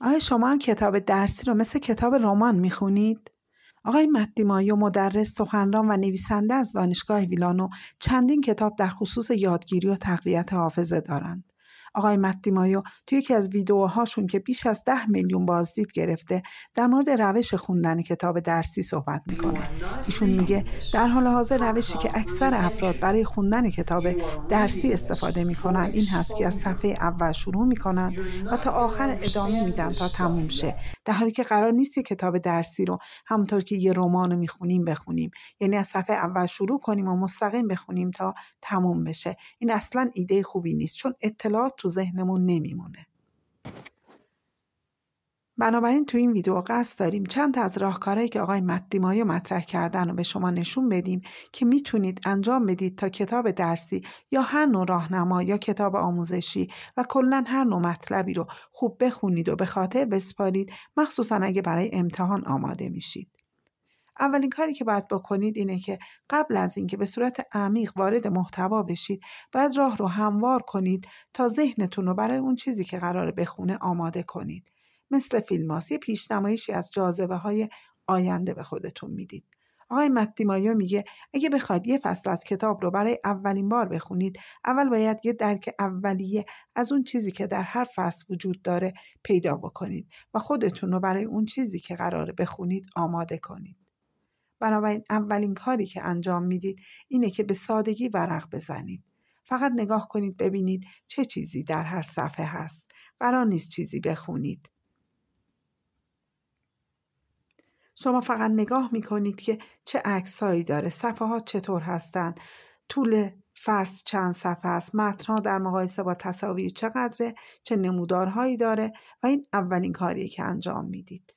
آیا شما هم کتاب درسی رو مثل کتاب رمان میخونید؟ آقای مت دیمایو مدرس، سخنران و نویسنده از دانشگاه ویلانو چندین کتاب در خصوص یادگیری و تقویت حافظه دارند. آقای مت دیمایو توی یکی از ویدیوهاشون که بیش از 10 میلیون بازدید گرفته در مورد روش خوندن کتاب درسی صحبت میکنه. ایشون میگه در حال حاضر روشی که اکثر افراد برای خوندن کتاب درسی استفاده میکنن این هست که از صفحه اول شروع میکنن و تا آخر ادامه میدن تا تموم شه، در حالی که قرار نیست که کتاب درسی رو همونطور که یه رمان رو میخونیم بخونیم، یعنی از صفحه اول شروع کنیم و مستقیم بخونیم تا تموم بشه. این اصلا ایده خوبی نیست، چون اطلاعات تو ذهنمون نمیمونه. بنابراین تو این ویدیو قصد داریم چند تا از راهکارهایی که آقای مت دیمایو مطرح کردن رو به شما نشون بدیم که میتونید انجام بدید تا کتاب درسی یا هر نوع راهنما یا کتاب آموزشی و کلاً هر نوع مطلبی رو خوب بخونید و به خاطر بسپارید، مخصوصاً اگه برای امتحان آماده میشید. اولین کاری که باید بکنید اینه که قبل از اینکه به صورت عمیق وارد محتوا بشید، باید راه رو هموار کنید تا ذهنتون رو برای اون چیزی که قراره بخونه آماده کنید. مثل فیلم‌هاست، یه پیشنمایشی از جاذبه‌های آینده به خودتون میدید. آقای مت دیمایو میگه اگه بخواید یه فصل از کتاب رو برای اولین بار بخونید، اول باید یه درک اولیه از اون چیزی که در هر فصل وجود داره پیدا بکنید و خودتون رو برای اون چیزی که قراره بخونید آماده کنید. بنابراین اولین کاری که انجام میدید اینه که به سادگی ورق بزنید. فقط نگاه کنید ببینید چه چیزی در هر صفحه هست. قرار نیست چیزی بخونید. شما فقط نگاه میکنید که چه عکسایی داره، صفحات چطور هستن، طول فصل چند صفحه است، متن‌ها در مقایسه با تصاویر چقدره، چه نمودارهایی داره و این اولین کاریه که انجام میدید.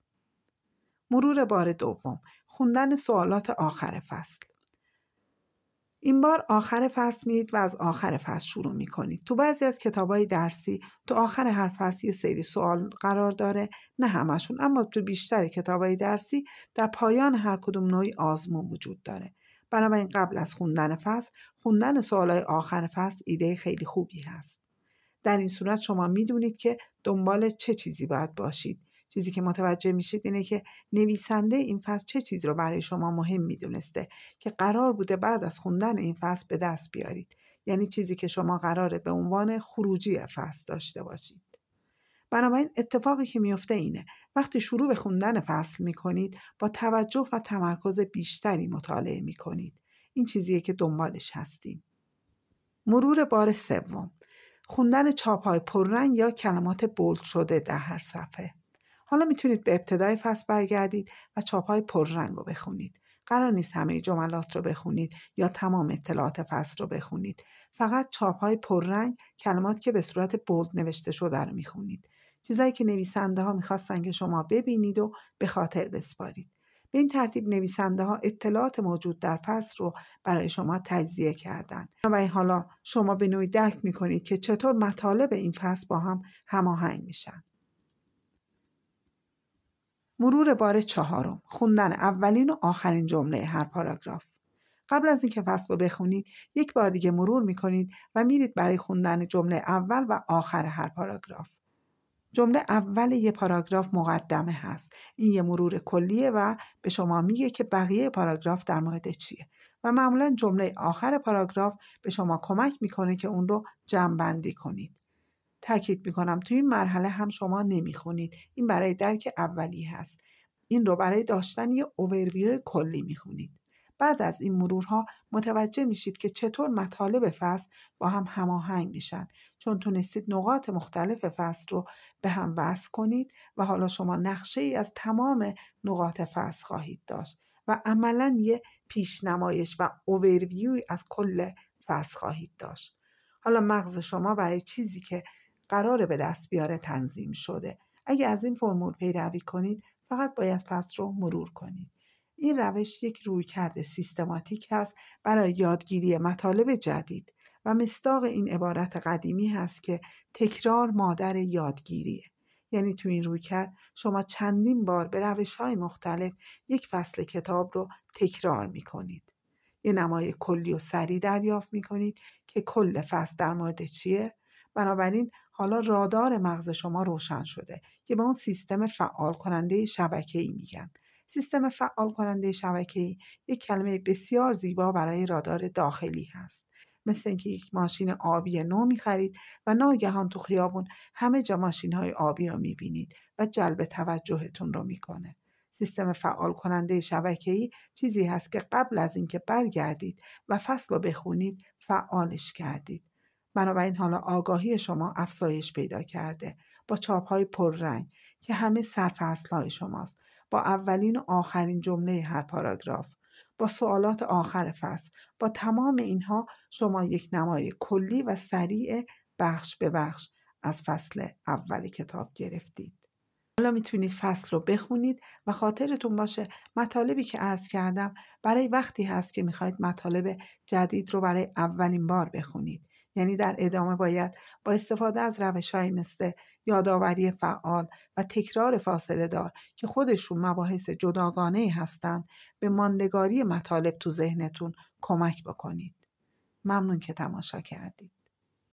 مرور بار دوم، خوندن سوالات آخر فصل. این بار آخر فصل میید و از آخر فصل شروع میکنید. تو بعضی از کتابای درسی تو آخر هر فصل یه سری سوال قرار داره، نه همشون، اما تو بیشتر کتابای درسی در پایان هر کدوم نوعی آزمون وجود داره. بنابراین قبل از خوندن فصل، خوندن سوالای آخر فصل ایده خیلی خوبی هست. در این صورت شما میدونید که دنبال چه چیزی باید باشید. چیزی که متوجه میشید اینه که نویسنده این فصل چه چیز رو برای شما مهم میدونسته که قرار بوده بعد از خوندن این فصل به دست بیارید. یعنی چیزی که شما قراره به عنوان خروجی فصل داشته باشید. بنابراین اتفاقی که میفته اینه وقتی شروع به خوندن فصل میکنید با توجه و تمرکز بیشتری مطالعه میکنید. این چیزیه که دنبالش هستیم. مرور بار سوم، خوندن چاپ‌های پررنگ یا کلمات بولد شده در هر صفحه. حالا میتونید به ابتدای فصل برگردید و چاپ‌های پررنگ رو بخونید. قرار نیست همه جملات رو بخونید یا تمام اطلاعات فصل رو بخونید. فقط چاپ‌های پررنگ، کلمات که به صورت بولد نوشته شده رو میخونید. چیزایی که نویسنده ها میخواستن که شما ببینید و به خاطر بسپارید. به این ترتیب نویسنده ها اطلاعات موجود در فصل رو برای شما تجزیه کردن. و حالا شما به نوعی درک میکنید که چطور مطالب این فصل با هم هماهنگ میشن. مرور بار چهارم، خوندن اولین و آخرین جمله هر پاراگراف. قبل از اینکه فصل رو بخونید، یک بار دیگه مرور میکنید و میرید برای خوندن جمله اول و آخر هر پاراگراف. جمله اول یه پاراگراف مقدمه هست. این یه مرور کلیه و به شما میگه که بقیه پاراگراف در مورد چیه. و معمولا جمله آخر پاراگراف به شما کمک میکنه که اون رو جمع‌بندی کنید. تاکید میکنم توی این مرحله هم شما نمیخونید. این برای درک اولی هست. این رو برای داشتن یه اوورویو کلی میخونید. بعد از این مرورها متوجه میشید که چطور مطالب فصل با هم هماهنگ میشن، چون تونستید نقاط مختلف فصل رو به هم وصل کنید و حالا شما نقشه ای از تمام نقاط فصل خواهید داشت و عملاً یه پیشنمایش و اوورویو از کل فصل خواهید داشت. حالا مغز شما برای چیزی که قراره به دست بیاره تنظیم شده. اگه از این فرمول پیروی کنید، فقط باید فصل رو مرور کنید. این روش یک رویکرد سیستماتیک هست برای یادگیری مطالب جدید و مصداق این عبارت قدیمی هست که تکرار مادر یادگیریه. یعنی تو این رویکرد شما چندین بار به روش‌های مختلف یک فصل کتاب رو تکرار می‌کنید. یه نمای کلی و سریع دریافت می‌کنید که کل فصل در مورد چیه. بنابراین حالا رادار مغز شما روشن شده که به اون سیستم فعال کننده شبکه‌ای میگن. سیستم فعال کننده شبکه‌ای یک کلمه بسیار زیبا برای رادار داخلی هست. مثل اینکه یک ماشین آبی نو می‌خرید و ناگهان تو خیابون همه جا ماشین‌های آبی رو می‌بینید و جلب توجهتون رو می‌کنه. سیستم فعال کننده شبکه‌ای چیزی هست که قبل از اینکه برگردید و فصل رو بخونید فعالش کردید. بنابراین حالا آگاهی شما افزایش پیدا کرده با چاپ‌های پررنگ که همه سرفصل‌های شماست، با اولین و آخرین جمله هر پاراگراف، با سوالات آخر فصل. با تمام اینها شما یک نمای کلی و سریع بخش به بخش از فصل اول کتاب گرفتید. حالا میتونید فصل رو بخونید و خاطرتون باشه مطالبی که عرض کردم برای وقتی هست که میخواید مطالب جدید رو برای اولین بار بخونید. یعنی در ادامه باید با استفاده از روش‌هایی مثل یادآوری فعال و تکرار فاصله دار که خودشون مباحث جداگانه هستند به ماندگاری مطالب تو ذهنتون کمک بکنید. ممنون که تماشا کردید.